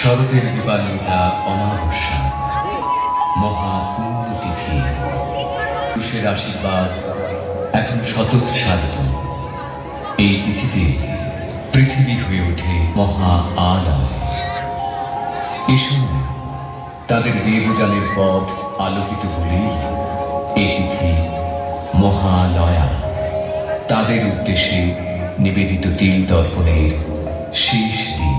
শরতের দীপান্বিতা অমাবস্যা, মহা পুণ্যতিথি, পুরুষের আশীর্বাদ এখন শতক সাধিত। এই তিথিতে পৃথিবী হয়ে ওঠে মহা আলয়। এ সময় তাদের দেবযানের পথ আলোকিত হলেই এই তিথি মহালয়া, তাদের উদ্দেশ্যে নিবেদিত তিল তর্পণের শেষ দিন।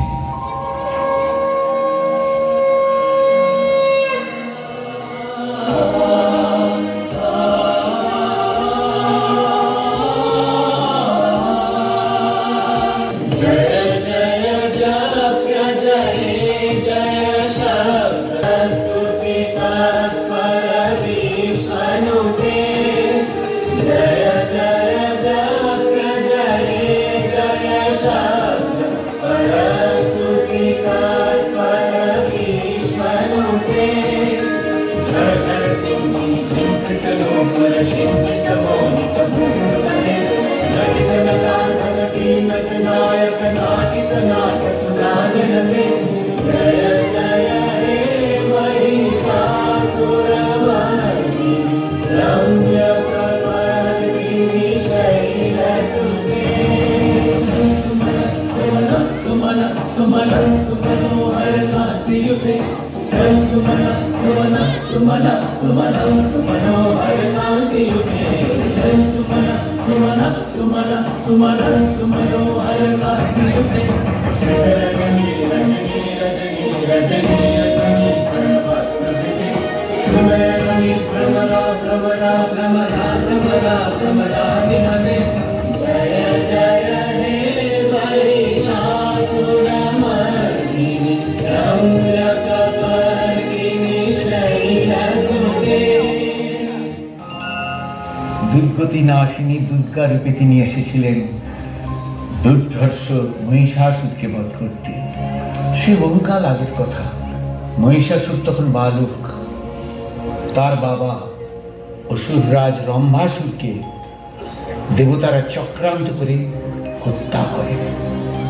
দুর্গতি নাশিনী দুর্গা রূপে তিনি এসেছিলেন দুর্ধর্ষ মহিষাসুরকে বধ করতে। সে বহুকাল আগের কথা। মহিষাসুর তখন বালক। তার বাবা অসুররাজ রম্ভাসুরকে দেবতারা চক্রান্ত করে হত্যা করে।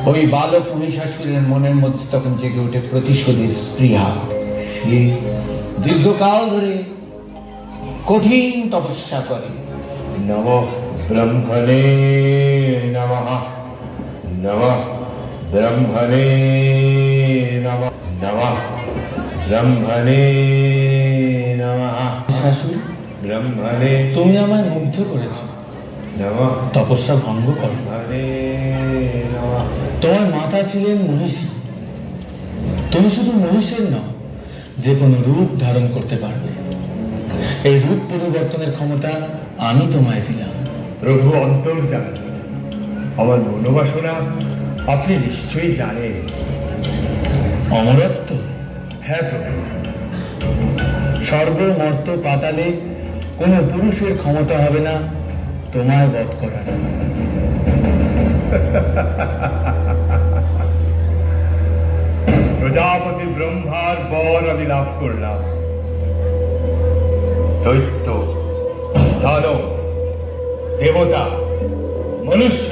ওই বালক মহিষাসুরের মনের মধ্যে তখন জেগে ওঠে প্রতিশোধের স্পৃহা। সে দীর্ঘকাল ধরে কঠিন তপস্যা করে। নমঃ ব্রহ্মণে নমঃ, নমঃ ব্রহ্মণে নমঃ, নমঃ ব্রহ্মণে নমঃ। শাশুড়ি, ব্রহ্মণে তুমি আমায় মুগ্ধ করেছ। নমঃ তপস্যা ভঙ্গ করো। ব্রহ্মণে নমঃ। তোমার মাতা ছিলেন মহিষী। তুমি শুধু মহিষের নও, যে কোনো রূপ ধারণ করতে পারবে। এই রূপ পরিবর্তনের ক্ষমতা আমি তোমায় দিলাম। প্রভু অন্তর্যামী, আমার মনোবাসনা আপনি নিশ্চয়ই জানেন। অমরত্ব? হ্যাঁ প্রভু। স্বর্গ মর্ত পাতালে কোনো পুরুষের ক্ষমতা হবে না তোমায় বধ করার। প্রজাপতি ব্রহ্মার বর আমি লাভ করলাম। দৈত্য, দানব, দেবতা, মনুষ্য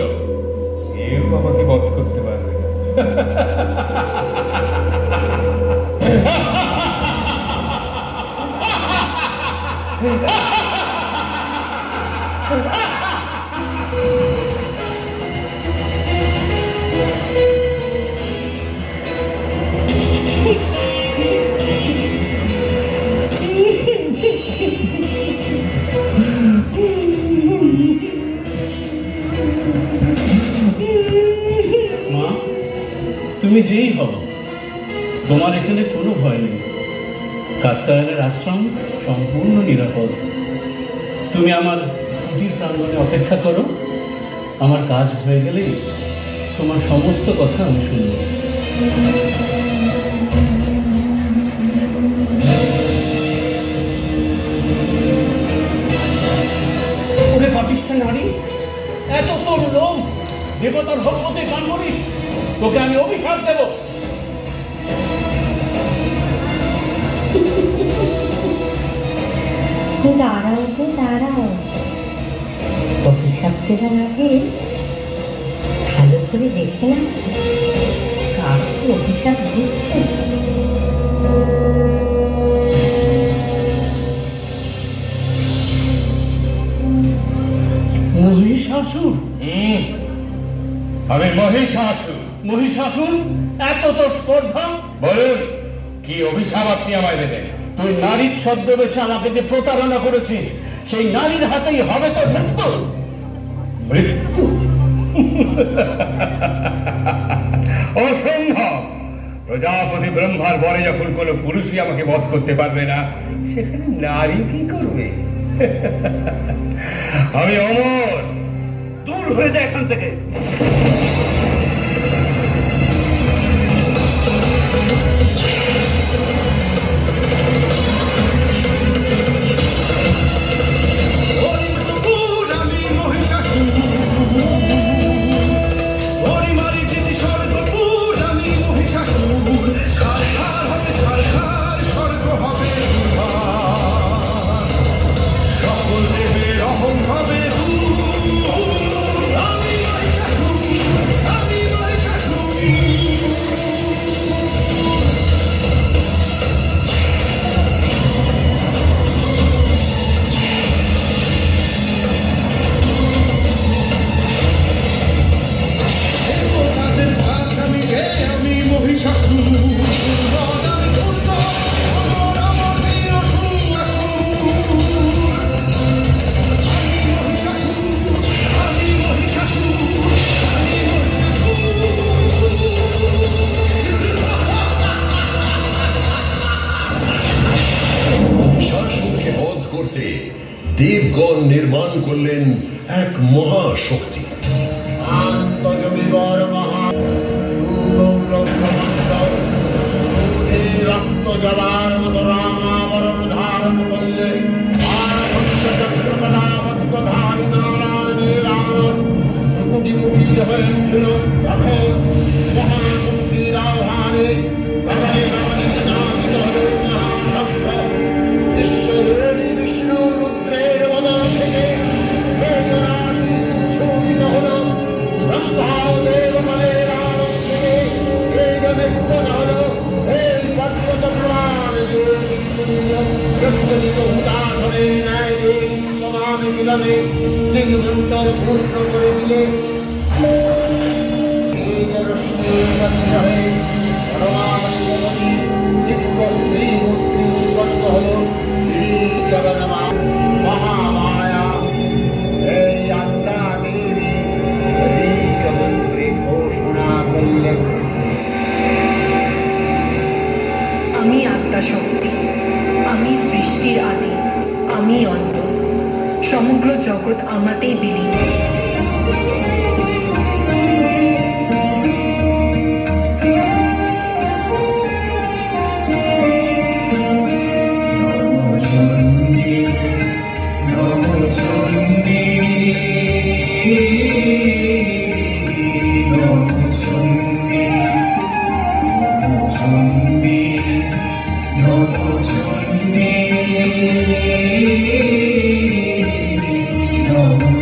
কেউ আমাকে বধ করতে পারবে না। তুমি যেই হও, তোমার এখানে কোনো ভয় নেই। কাত্যায়নের আশ্রম সম্পূর্ণ নিরাপদ। তুমি আমার কুটির প্রাঙ্গণে অপেক্ষা করো। আমার কাজ হয়ে গেলেই তোমার সমস্ত কথা আমি শুনব। ওরে পাপিষ্ঠ নারী, এত তোর লোভ, দেবতার ভক্ততে গান করিস, তোকে আমি অভিশাপ দেব। দাঁড়াও তো দাঁড়াও, অভিশাপ দেওয়ার আগে ভালো করে দেখে না কাকে অভিশাপ দিচ্ছে। মহিষাসুর। মহিষাসুর, এত তোর স্পর্ধা! বলুন, কি অভিশাপ আপনি আমায় দেবেন? তুই নারীর ছদ্মবেশে আমাকে যে প্রতারণা করেছিস, সেই নারীর হাতেই হবে তোর মৃত্যু। মৃত্যু? অসম্ভব! প্রজাপতি ব্রহ্মার বরে যখন কোনো পুরুষই আমাকে বধ করতে পারবে না, সেখানে নারী কি করবে? আমি অমর। দূর হয়ে যায় এখান থেকে। মহিষাসুরকে বধ করতে দেবগণ নির্মাণ করলেন এক মহাশক্তি। রক্ত জবার মতো রামাবরণ ধারণ করলে হয়েছিল তখন মহাশক্তির আহ্বানে ঈশ্বরের বিষ্ণু রুদ্রের বদল থেকে শোভিত হল ব্রহ্মাদেব বলের আলোক থেকে এই জনে উত্তর হল এই পদ্মচক্রান প্রত্যেক উদাহরণে ন্যায় সমান মিলনে লিঙ্গন্তর পূর্ণ করে দিলে মহামায়া এই আত্মা দেবী ঘোষণা করলেন, আমি আত্মা শক্তি, আমি সৃষ্টির আদি, আমি অন্ত, সমগ্র জগৎ আমাতেই বিলীন। নমঃ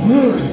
হুম